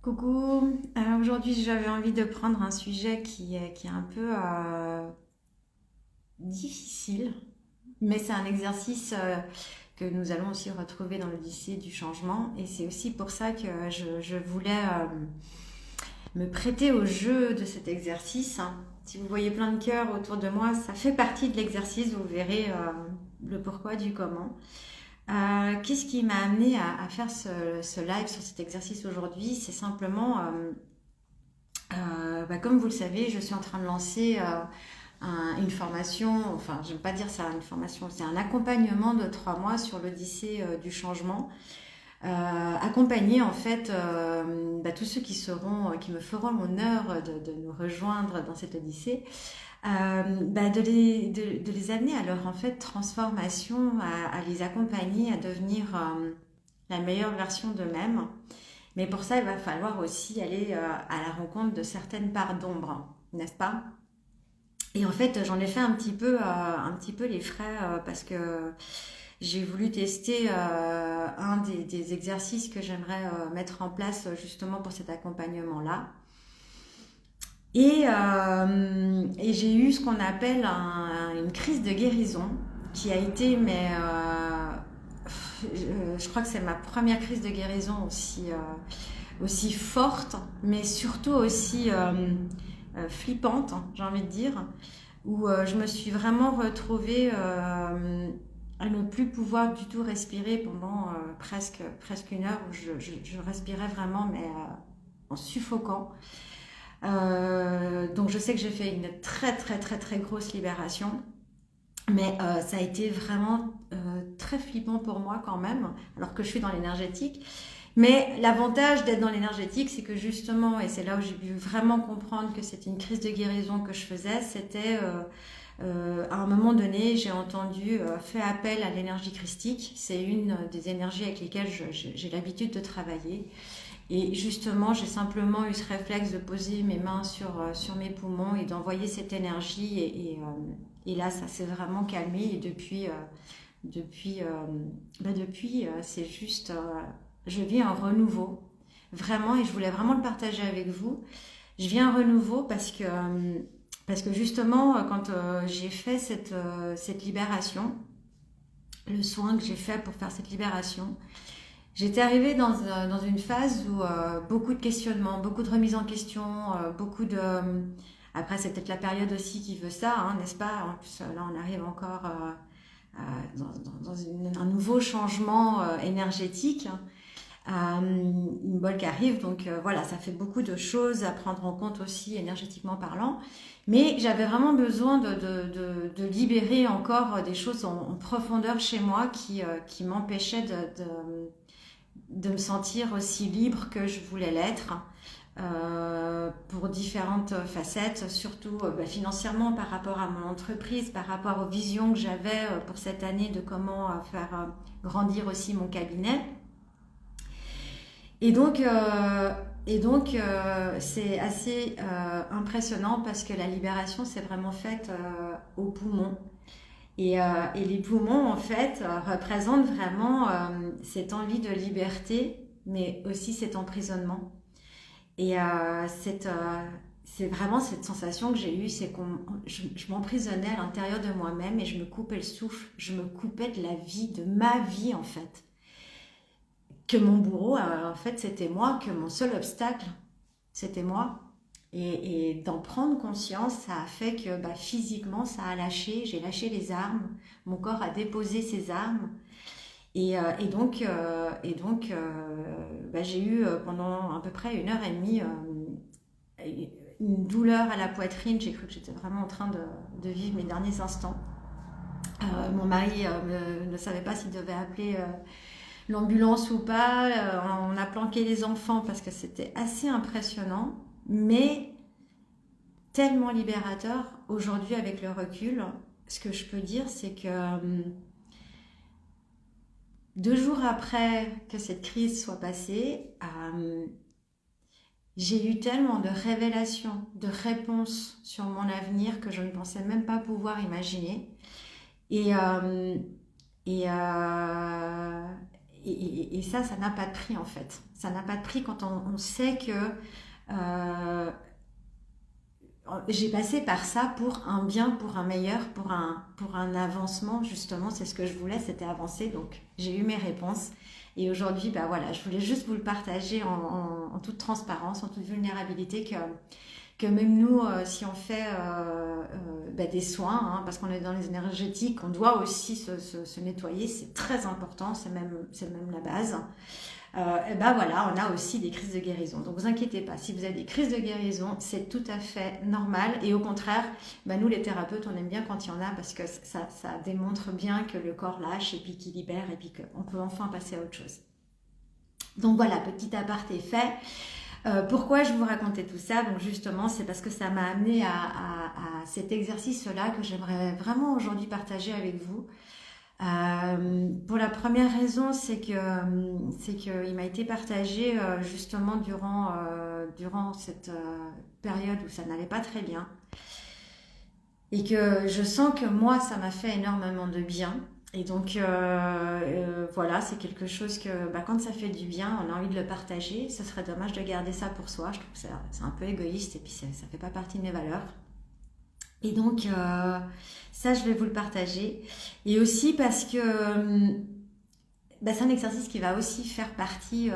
Coucou, aujourd'hui j'avais envie de prendre un sujet qui est un peu difficile, mais c'est un exercice que nous allons aussi retrouver dans l'Odyssée du changement et c'est aussi pour ça que je voulais me prêter au jeu de cet exercice. Si vous voyez plein de cœurs autour de moi, ça fait partie de l'exercice, vous verrez le pourquoi du comment. Qu'est-ce qui m'a amené à faire ce live sur cet exercice aujourd'hui? C'est simplement comme vous le savez, je suis en train de lancer une formation, enfin, je ne vais pas dire ça, une formation, c'est un accompagnement de 3 mois sur l'Odyssée du changement. Accompagner en fait tous ceux qui me feront l'honneur de nous rejoindre dans cette Odyssée, de les amener à leur en fait transformation, à les accompagner à devenir la meilleure version d'eux-mêmes. Mais pour ça, il va falloir aussi aller à la rencontre de certaines parts d'ombre, n'est-ce pas? Et en fait, j'en ai fait un petit peu les frais parce que j'ai voulu tester un des exercices que j'aimerais mettre en place justement pour cet accompagnement-là. Et j'ai eu ce qu'on appelle une crise de guérison qui a été, je crois que c'est ma première crise de guérison aussi forte, mais surtout aussi flippante, j'ai envie de dire, où je me suis vraiment retrouvée à ne plus pouvoir du tout respirer pendant presque une heure où je respirais vraiment, mais en suffoquant. Donc je sais que j'ai fait une très très très très grosse libération, mais ça a été vraiment très flippant pour moi quand même, alors que je suis dans l'énergétique. Mais l'avantage d'être dans l'énergétique, c'est que justement, et c'est là où j'ai pu vraiment comprendre que c'était une crise de guérison que je faisais, c'était à un moment donné, j'ai entendu fait appel à l'énergie christique. C'est une des énergies avec lesquelles j'ai l'habitude de travailler. Et justement, j'ai simplement eu ce réflexe de poser mes mains sur mes poumons et d'envoyer cette énergie. Et là, ça s'est vraiment calmé. Et depuis, c'est juste, je vis un renouveau, vraiment. Et je voulais vraiment le partager avec vous. Je vis un renouveau parce que justement, quand j'ai fait cette libération, le soin que j'ai fait pour faire cette libération, j'étais arrivée dans une phase où beaucoup de questionnements, beaucoup de remises en question, beaucoup de... Après, c'est peut-être la période aussi qui veut ça, hein, n'est-ce pas? En plus, là, on arrive encore dans un nouveau changement énergétique. Une bolle qui arrive, donc voilà, ça fait beaucoup de choses à prendre en compte aussi énergétiquement parlant. Mais j'avais vraiment besoin de libérer encore des choses en profondeur chez moi qui m'empêchaient de me sentir aussi libre que je voulais l'être pour différentes facettes, surtout financièrement par rapport à mon entreprise, par rapport aux visions que j'avais pour cette année de comment faire grandir aussi mon cabinet. Et donc, c'est assez impressionnant parce que la libération s'est vraiment faite aux poumons. Et les poumons, en fait, représentent vraiment cette envie de liberté, mais aussi cet emprisonnement. Et c'est vraiment cette sensation que j'ai eue, c'est je m'emprisonnais à l'intérieur de moi-même et je me coupais le souffle, je me coupais de la vie, de ma vie, en fait. Que mon bourreau, en fait, c'était moi, que mon seul obstacle, c'était moi. Et d'en prendre conscience, ça a fait que physiquement, ça a lâché. J'ai lâché les armes. Mon corps a déposé ses armes. J'ai eu pendant à peu près une heure et demie une douleur à la poitrine. J'ai cru que j'étais vraiment en train de vivre mes derniers instants. Mon mari ne savait pas s'il devait appeler l'ambulance ou pas. On a planqué les enfants parce que c'était assez impressionnant. Mais tellement libérateur aujourd'hui avec le recul. Ce que je peux dire, c'est que 2 jours après que cette crise soit passée, j'ai eu tellement de révélations, de réponses sur mon avenir que je ne pensais même pas pouvoir imaginer. Et, euh, et, euh, et ça n'a pas de prix en fait. Ça n'a pas de prix quand on sait que j'ai passé par ça pour un bien, pour un meilleur, pour un avancement, justement. C'est ce que je voulais, c'était avancer. Donc, j'ai eu mes réponses. Et aujourd'hui, bah voilà, je voulais juste vous le partager en toute transparence, en toute vulnérabilité, que même nous, si on fait des soins, hein, parce qu'on est dans les énergétiques, on doit aussi se nettoyer. C'est très important, c'est même la base. Et ben voilà, on a aussi des crises de guérison. Donc vous inquiétez pas, si vous avez des crises de guérison, c'est tout à fait normal. Et au contraire, nous les thérapeutes, on aime bien quand il y en a parce que ça démontre bien que le corps lâche et puis qu'il libère et puis qu'on peut enfin passer à autre chose. Donc voilà, petit aparté fait. Pourquoi je vous racontais tout ça? Donc justement, c'est parce que ça m'a amené à cet exercice-là que j'aimerais vraiment aujourd'hui partager avec vous. Pour la première raison, c'est qu'il m'a été partagé justement durant cette période où ça n'allait pas très bien et que je sens que moi ça m'a fait énormément de bien et donc voilà, c'est quelque chose que quand ça fait du bien on a envie de le partager. Ce serait dommage de garder ça pour soi, je trouve que c'est un peu égoïste et puis ça fait pas partie de mes valeurs. Et donc, ça, je vais vous le partager. Et aussi parce que c'est un exercice qui va aussi faire partie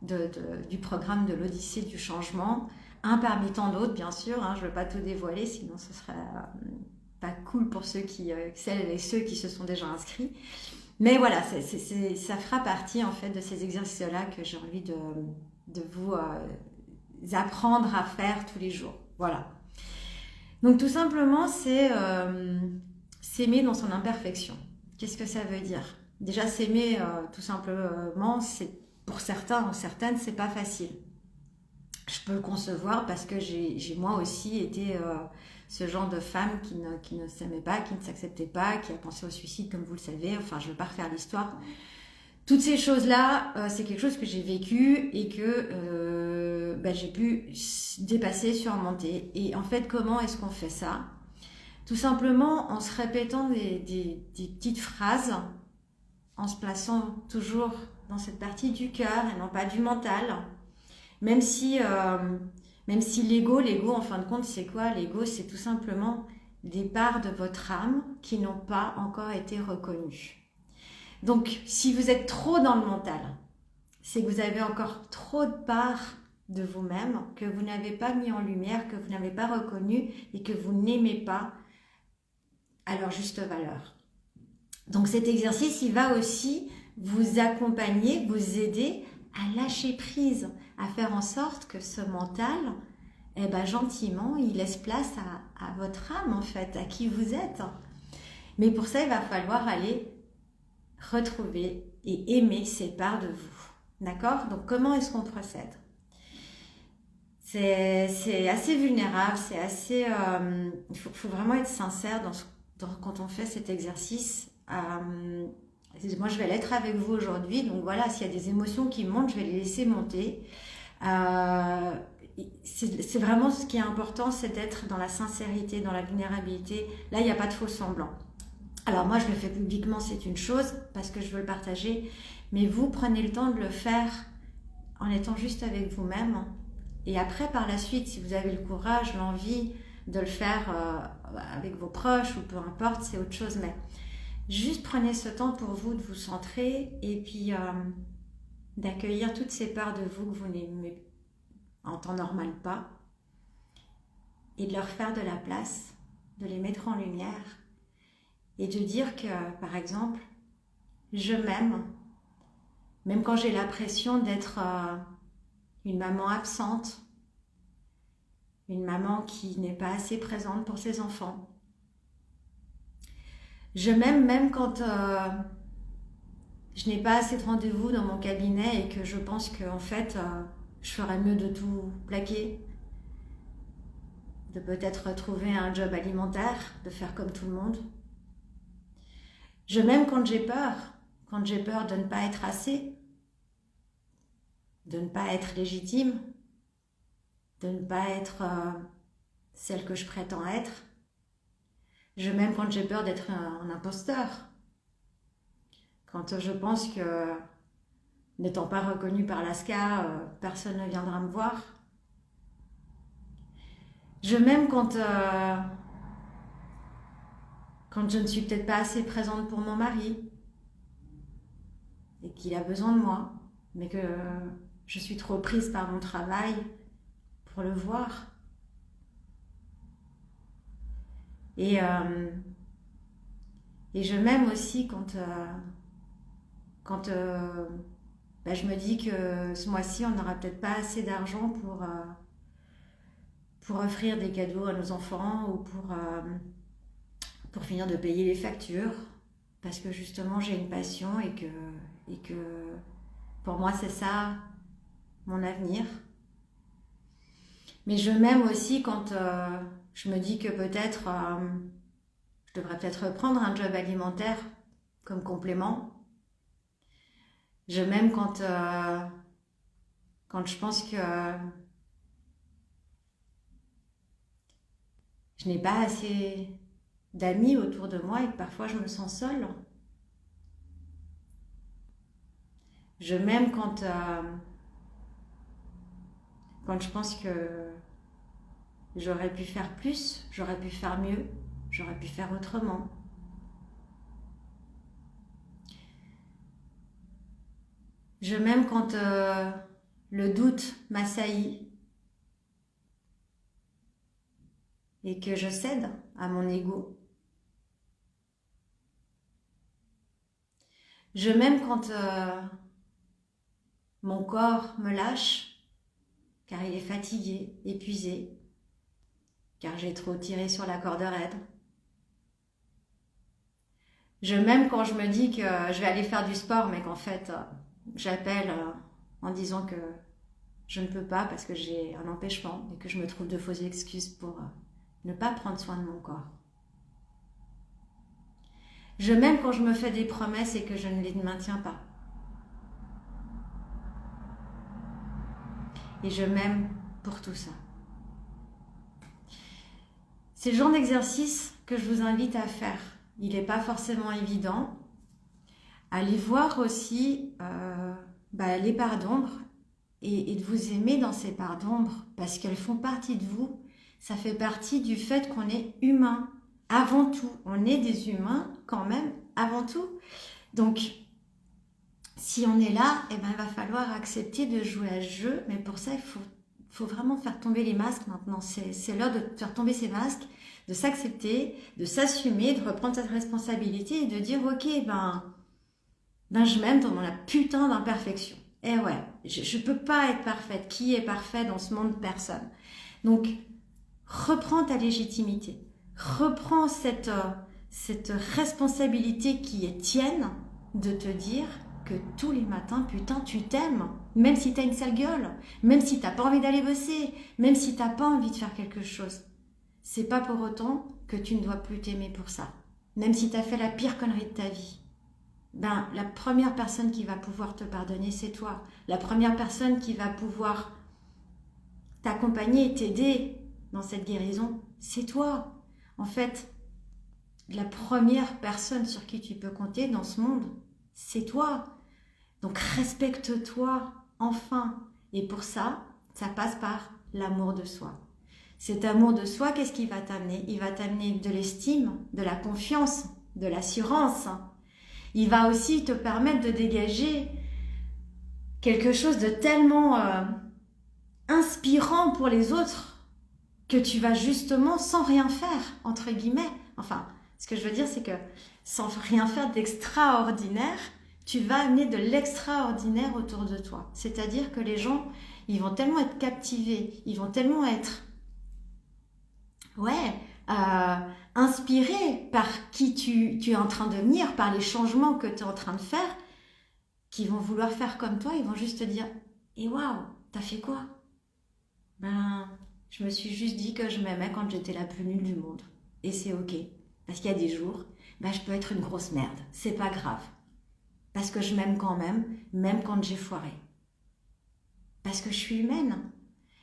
du programme de l'Odyssée du changement. Un parmi tant d'autres, bien sûr. Hein, je ne veux pas tout dévoiler, sinon ce serait pas cool pour celles et ceux qui se sont déjà inscrits. Mais voilà, ça fera partie en fait de ces exercices-là que j'ai envie de vous apprendre à faire tous les jours. Voilà. Donc tout simplement, c'est s'aimer dans son imperfection. Qu'est-ce que ça veut dire? Déjà, s'aimer tout simplement, c'est pour certains ou certaines, c'est pas facile. Je peux le concevoir parce que j'ai moi aussi été ce genre de femme qui ne s'aimait pas, qui ne s'acceptait pas, qui a pensé au suicide, comme vous le savez. Enfin, je ne veux pas refaire l'histoire. Toutes ces choses-là, c'est quelque chose que j'ai vécu et que j'ai pu dépasser, surmonter. Et en fait, comment est-ce qu'on fait ça? Tout simplement en se répétant des petites phrases, en se plaçant toujours dans cette partie du cœur et non pas du mental. Même si l'ego, en fin de compte, c'est quoi? L'ego, c'est tout simplement des parts de votre âme qui n'ont pas encore été reconnues. Donc, si vous êtes trop dans le mental, c'est que vous avez encore trop de parts de vous-même que vous n'avez pas mis en lumière, que vous n'avez pas reconnues et que vous n'aimez pas à leur juste valeur. Donc, cet exercice, il va aussi vous accompagner, vous aider à lâcher prise, à faire en sorte que ce mental, gentiment, il laisse place à votre âme, en fait, à qui vous êtes. Mais pour ça, il va falloir aller retrouver et aimer ces parts de vous. D'accord? Donc, comment est-ce qu'on procède? C'est assez vulnérable, c'est assez... il faut vraiment être sincère quand on fait cet exercice. Moi, je vais l'être avec vous aujourd'hui. Donc, voilà, s'il y a des émotions qui montent, je vais les laisser monter. C'est vraiment ce qui est important, c'est d'être dans la sincérité, dans la vulnérabilité. Là, il n'y a pas de faux semblant. Alors moi, je le fais publiquement, c'est une chose, parce que je veux le partager, mais vous, prenez le temps de le faire en étant juste avec vous-même. Et après, par la suite, si vous avez le courage, l'envie de le faire avec vos proches ou peu importe, c'est autre chose. Mais juste prenez ce temps pour vous de vous centrer et puis d'accueillir toutes ces parts de vous que vous n'aimez en temps normal pas et de leur faire de la place, de les mettre en lumière. Et de dire que, par exemple, je m'aime, même quand j'ai l'impression d'être une maman absente, une maman qui n'est pas assez présente pour ses enfants. Je m'aime même quand je n'ai pas assez de rendez-vous dans mon cabinet et que je pense qu'en fait, je ferais mieux de tout plaquer, de peut-être trouver un job alimentaire, de faire comme tout le monde. Je m'aime quand j'ai peur de ne pas être assez, de ne pas être légitime, de ne pas être celle que je prétends être. Je m'aime quand j'ai peur d'être un imposteur, quand je pense que, n'étant pas reconnue par l'ASCA, personne ne viendra me voir. Je m'aime quand je ne suis peut-être pas assez présente pour mon mari et qu'il a besoin de moi, mais que je suis trop prise par mon travail pour le voir. Et je m'aime aussi quand je me dis que ce mois-ci, on n'aura peut-être pas assez d'argent pour offrir des cadeaux à nos enfants ou pour finir de payer les factures. Parce que justement, j'ai une passion et que pour moi, c'est ça mon avenir. Mais je m'aime aussi quand je me dis que peut-être je devrais peut-être reprendre un job alimentaire comme complément. Je m'aime quand je pense que je n'ai pas assez d'amis autour de moi et que parfois je me sens seule. Je m'aime quand je pense que j'aurais pu faire plus, j'aurais pu faire mieux, j'aurais pu faire autrement. Je m'aime quand le doute m'assaillit et que je cède à mon ego. Je m'aime quand mon corps me lâche car il est fatigué, épuisé, car j'ai trop tiré sur la corde raide. Je m'aime quand je me dis que je vais aller faire du sport, mais qu'en fait, j'appelle en disant que je ne peux pas parce que j'ai un empêchement et que je me trouve de fausses excuses pour ne pas prendre soin de mon corps. Je m'aime quand je me fais des promesses et que je ne les maintiens pas. Et je m'aime pour tout ça. C'est le genre d'exercice que je vous invite à faire. Il n'est pas forcément évident. Allez voir aussi les parts d'ombre et de vous aimer dans ces parts d'ombre parce qu'elles font partie de vous. Ça fait partie du fait qu'on est humain. Avant tout, on est des humains quand même, avant tout. Donc, si on est là, il va falloir accepter de jouer à ce jeu. Mais pour ça, il faut vraiment faire tomber les masques maintenant. C'est l'heure de faire tomber ces masques, de s'accepter, de s'assumer, de reprendre cette responsabilité et de dire ok, je m'aime dans la putain d'imperfection. Et ouais, je peux pas être parfaite. Qui est parfait dans ce monde? Personne. Donc, reprends ta légitimité. Reprends cette responsabilité qui est tienne de te dire que tous les matins, putain, tu t'aimes. Même si t'as une sale gueule, même si t'as pas envie d'aller bosser, même si t'as pas envie de faire quelque chose. C'est pas pour autant que tu ne dois plus t'aimer pour ça. Même si t'as fait la pire connerie de ta vie. La première personne qui va pouvoir te pardonner, c'est toi. La première personne qui va pouvoir t'accompagner et t'aider dans cette guérison, c'est toi. En fait, la première personne sur qui tu peux compter dans ce monde, c'est toi. Donc respecte-toi enfin. Et pour ça, ça passe par l'amour de soi. Cet amour de soi, qu'est-ce qu'il va t'amener? Il va t'amener de l'estime, de la confiance, de l'assurance. Il va aussi te permettre de dégager quelque chose de tellement inspirant pour les autres que tu vas justement sans rien faire, entre guillemets. Enfin, ce que je veux dire, c'est que sans rien faire d'extraordinaire, tu vas amener de l'extraordinaire autour de toi. C'est-à-dire que les gens, ils vont tellement être captivés, ils vont tellement être inspirés par qui tu es en train de devenir, par les changements que tu es en train de faire, qu'ils vont vouloir faire comme toi, ils vont juste te dire « Et waouh, t'as fait quoi ?» Je me suis juste dit que je m'aimais quand j'étais la plus nulle du monde. Et c'est ok. Parce qu'il y a des jours, je peux être une grosse merde. C'est pas grave. Parce que je m'aime quand même quand j'ai foiré. Parce que je suis humaine.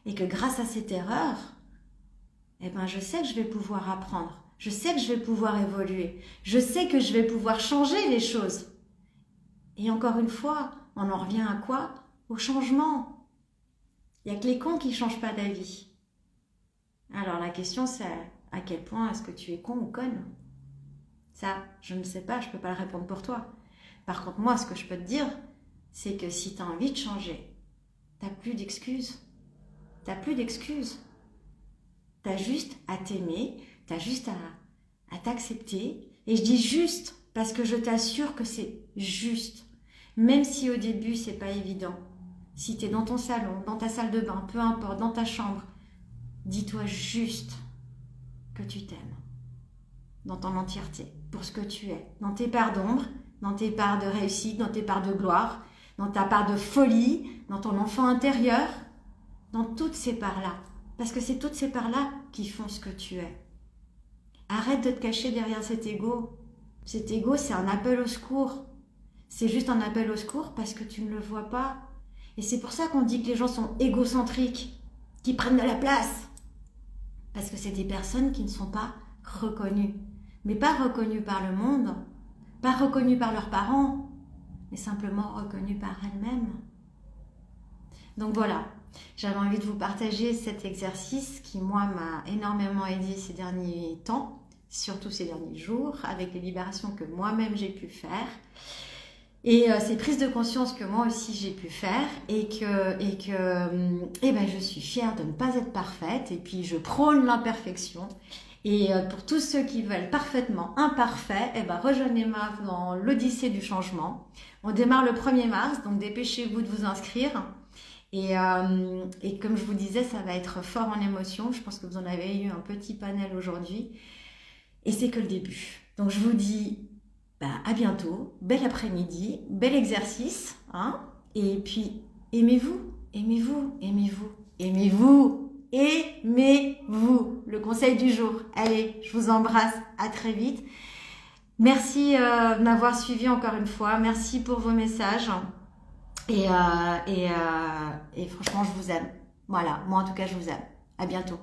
Et que grâce à cette erreur, je sais que je vais pouvoir apprendre. Je sais que je vais pouvoir évoluer. Je sais que je vais pouvoir changer les choses. Et encore une fois, on en revient à quoi? Au changement. Il n'y a que les cons qui ne changent pas d'avis. Alors la question c'est à quel point est-ce que tu es con ou conne? Ça, je ne sais pas, je ne peux pas le répondre pour toi. Par contre, moi, ce que je peux te dire, c'est que si tu as envie de changer, tu n'as plus d'excuses. Tu n'as plus d'excuses. Tu as juste à t'aimer, tu as juste à t'accepter. Et je dis juste parce que je t'assure que c'est juste. Même si au début, c'est pas évident. Si tu es dans ton salon, dans ta salle de bain, peu importe, dans ta chambre, dis-toi juste que tu t'aimes. Dans ton entièreté, pour ce que tu es. Dans tes parts d'ombre, dans tes parts de réussite, dans tes parts de gloire, dans ta part de folie, dans ton enfant intérieur, dans toutes ces parts-là. Parce que c'est toutes ces parts-là qui font ce que tu es. Arrête de te cacher derrière cet ego. Cet ego, c'est un appel au secours. C'est juste un appel au secours parce que tu ne le vois pas. Et c'est pour ça qu'on dit que les gens sont égocentriques, qui prennent de la place. Parce que c'est des personnes qui ne sont pas reconnues. Mais pas reconnues par le monde, pas reconnues par leurs parents, mais simplement reconnues par elles-mêmes. Donc voilà, j'avais envie de vous partager cet exercice qui, moi, m'a énormément aidé ces derniers temps, surtout ces derniers jours, avec les libérations que moi-même j'ai pu faire. Et ces prises de conscience que moi aussi j'ai pu faire et que je suis fière de ne pas être parfaite et puis je prône l'imperfection. Et pour tous ceux qui veulent parfaitement imparfait, rejoignez-moi dans l'Odyssée du changement. On démarre le 1er mars, donc dépêchez-vous de vous inscrire. Et comme je vous disais, ça va être fort en émotion. Je pense que vous en avez eu un petit panel aujourd'hui. Et c'est que le début. Donc je vous dis à bientôt, bel après-midi, bel exercice. Hein, et puis aimez-vous, aimez-vous, aimez-vous, aimez-vous. Aimez-vous, le conseil du jour. Allez, je vous embrasse, à très vite. Merci de m'avoir suivi encore une fois. Merci pour vos messages. Et franchement, je vous aime. Voilà, moi en tout cas, je vous aime. À bientôt.